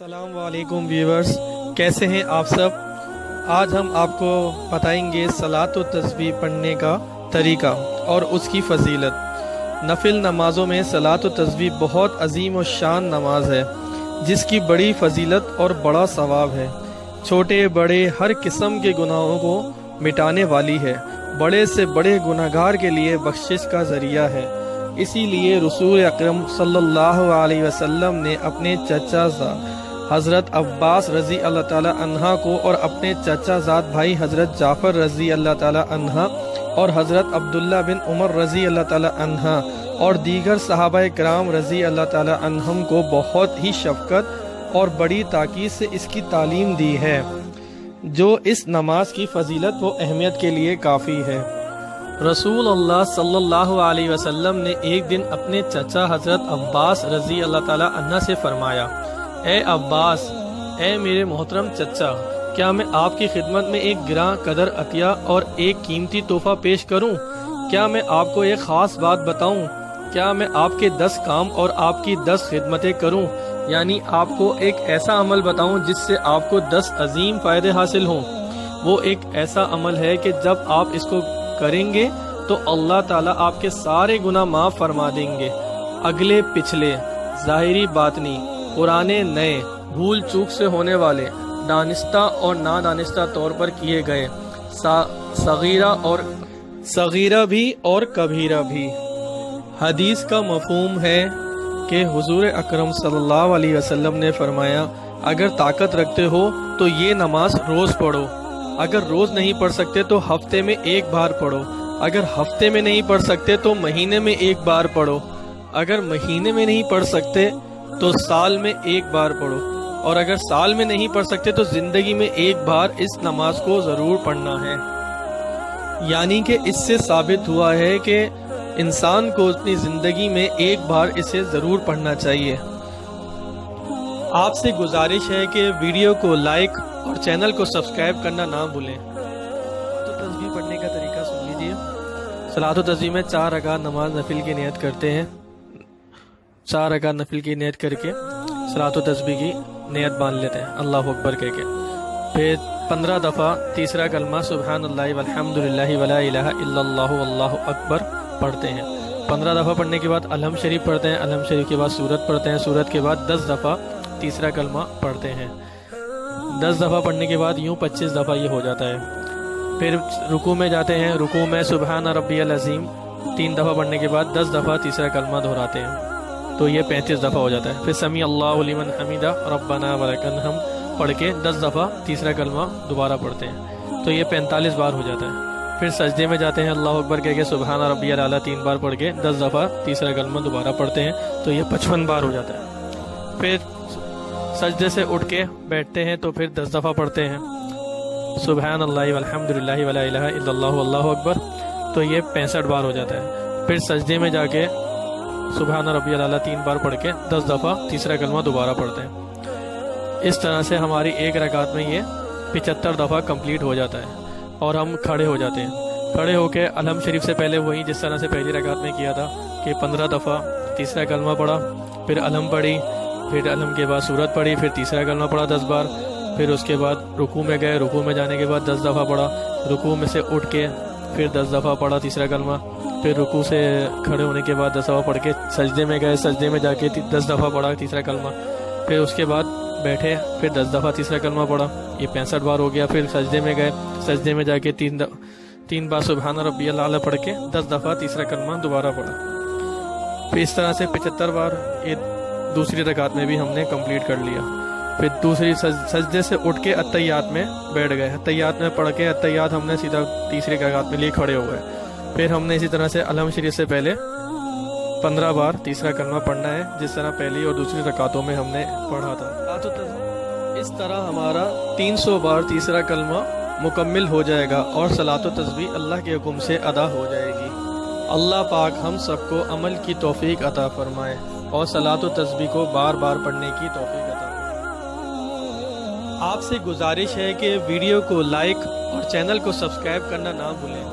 السلام علیکم ویورز، کیسے ہیں آپ سب؟ آج ہم آپ کو بتائیں گے صلاۃ و تسبیح پڑھنے کا طریقہ اور اس کی فضیلت۔ نفل نمازوں میں صلاۃ و تسبیح بہت عظیم و شان نماز ہے، جس کی بڑی فضیلت اور بڑا ثواب ہے۔ چھوٹے بڑے ہر قسم کے گناہوں کو مٹانے والی ہے، بڑے سے بڑے گناہگار کے لیے بخشش کا ذریعہ ہے۔ اسی لیے رسول اکرم صلی اللہ علیہ وسلم نے اپنے چچا حضرت عباس رضی اللہ تعالی عنہ کو اور اپنے چچا زاد بھائی حضرت جعفر رضی اللہ تعالی عنہ اور حضرت عبداللہ بن عمر رضی اللہ تعالی عنہ اور دیگر صحابہ کرام رضی اللہ تعالی عنہم کو بہت ہی شفقت اور بڑی تاکید سے اس کی تعلیم دی ہے، جو اس نماز کی فضیلت و اہمیت کے لیے کافی ہے۔ رسول اللہ صلی اللہ علیہ وسلم نے ایک دن اپنے چچا حضرت عباس رضی اللہ تعالی عنہ سے فرمایا، اے عباس، اے میرے محترم چچا، کیا میں آپ کی خدمت میں ایک گراں قدر عطیہ اور ایک قیمتی تحفہ پیش کروں؟ کیا میں آپ کو ایک خاص بات بتاؤں؟ کیا میں آپ کے 10 کام اور آپ کی 10 خدمتیں کروں؟ یعنی آپ کو ایک ایسا عمل بتاؤں جس سے آپ کو 10 عظیم فائدے حاصل ہوں۔ وہ ایک ایسا عمل ہے کہ جب آپ اس کو کریں گے تو اللہ تعالیٰ آپ کے سارے گناہ معاف فرما دیں گے، اگلے پچھلے، ظاہری باطنی، پرانے نئے، بھول چوک سے ہونے والے، دانستہ اور نادانستہ طور پر کیے گئے، صغیرہ بھی اور کبیرہ بھی۔ حدیث کا مفہوم ہے کہ حضور اکرم صلی اللہ علیہ وسلم نے فرمایا، اگر طاقت رکھتے ہو تو یہ نماز روز پڑھو، اگر روز نہیں پڑھ سکتے تو ہفتے میں ایک بار پڑھو، اگر ہفتے میں نہیں پڑھ سکتے تو مہینے میں ایک بار پڑھو، اگر مہینے میں نہیں پڑھ سکتے تو سال میں ایک بار پڑھو، اور اگر سال میں نہیں پڑھ سکتے تو زندگی میں ایک بار اس نماز کو ضرور پڑھنا ہے۔ یعنی کہ اس سے ثابت ہوا ہے کہ انسان کو اپنی زندگی میں ایک بار اسے ضرور پڑھنا چاہیے۔ آپ سے گزارش ہے کہ ویڈیو کو لائک اور چینل کو سبسکرائب کرنا نہ بھولیں۔ تو تسبیح پڑھنے کا طریقہ سن لیجیے۔ صلاۃ و تسبیح میں 4 رکعت نماز نفل کی نیت کرتے ہیں، 4 رکعت نفل کی نیت کر کے صلاۃ و تسبیح کی نیت باندھ لیتے ہیں اللہ اکبر کہہ کے، پھر 15 دفعہ تیسرا کلمہ سبحان اللہ والحمد للہ ولا الہ الا اللہ واللہ اکبر پڑھتے ہیں۔ 15 دفعہ پڑھنے کے بعد الحمد شریف پڑھتے ہیں، الحمد شریف کے بعد سورت پڑھتے ہیں، سورت کے بعد 10 دفعہ تیسرا کلمہ پڑھتے ہیں۔ 10 دفعہ پڑھنے کے بعد یوں 25 دفعہ یہ ہو جاتا ہے۔ پھر رکوع میں جاتے ہیں، رکوع میں سبحان ربی العظیم 3 دفعہ پڑھنے کے بعد 10 دفعہ تیسرا کلمہ دہراتے ہیں، تو یہ 35 دفعہ ہو جاتا ہے۔ پھر سمیع اللہ لمن حمیدہ ربنا ولک الحمد پڑھ کے 10 دفعہ تیسرا کلمہ دوبارہ پڑھتے ہیں، تو یہ 45 بار ہو جاتا ہے۔ پھر سجدے میں جاتے ہیں، اللہ اکبر کہہ کے سبحان ربی الاعلیٰ 3 بار پڑھ کے 10 دفعہ تیسرا کلمہ دوبارہ پڑھتے ہیں، تو یہ 55 بار ہو جاتا ہے۔ پھر سجدے سے اٹھ کے بیٹھتے ہیں تو پھر 10 دفعہ پڑھتے ہیں سبحان اللہ والحمد للہ ولا الہ الا اللہ واللہ اکبر، تو یہ 65 بار ہو جاتا ہے۔ پھر سجدے میں جا کے سبحان ربی الاعلیٰ 3 بار پڑھ کے 10 دفعہ تیسرا کلمہ دوبارہ پڑھتے ہیں۔ اس طرح سے ہماری ایک رکعت میں یہ 75 دفعہ کمپلیٹ ہو جاتا ہے، اور ہم کھڑے ہو جاتے ہیں۔ کھڑے ہو کے الحمد شریف سے پہلے وہی جس طرح سے پہلی رکعت میں کیا تھا کہ 15 دفعہ تیسرا کلمہ پڑھا، پھر الحمد پڑھی، پھر الحمد کے بعد سورت پڑھی، پھر تیسرا کلمہ پڑھا 10 بار، پھر اس کے بعد رکوع میں گئے، رکوع میں جانے کے بعد 10 دفعہ پڑھا، رکوع میں سے اٹھ کے پھر 10 دفعہ پڑھا تیسرا کلمہ، پھر رکوع سے کھڑے ہونے کے بعد 10 دفعہ پڑھ کے سجدے میں گئے، سجدے میں جا کے 10 دفعہ پڑھا تیسرا کلمہ، پھر اس کے بعد بیٹھے، پھر 10 دفعہ تیسرا کلمہ پڑھا، یہ 65 بار ہو گیا۔ پھر سجدے میں گئے، سجدے میں جا کے 3 بار سبحان ربی الاعلیٰ پڑھ کے 10 دفعہ تیسرا کلمہ دوبارہ پڑھا۔ پھر اس طرح سے 75 بار یہ دوسری رکعت میں بھی ہم نے کمپلیٹ کر لیا۔ پھر دوسری سجدے سے اٹھ کے اتحیات میں بیٹھ گئے، اتحیات میں پڑھ کے اتحیات ہم نے سیدھا تیسری رکعت میں لیے کھڑے ہو گئے۔ پھر ہم نے اسی طرح سے الحمد شریف سے پہلے 15 بار تیسرا کلمہ پڑھنا ہے، جس طرح پہلی اور دوسری رکعتوں میں ہم نے پڑھا تھا۔ اس طرح ہمارا 300 بار تیسرا کلمہ مکمل ہو جائے گا اور صلاۃ و تسبیح اللہ کے حکم سے ادا ہو جائے گی۔ اللہ پاک ہم سب کو عمل کی توفیق عطا فرمائے اور صلاۃ و تسبیح کو بار بار پڑھنے کی توفیق عطا فرمائے۔ آپ سے گزارش ہے کہ ویڈیو کو لائک اور چینل کو سبسکرائب کرنا نہ بھولیں۔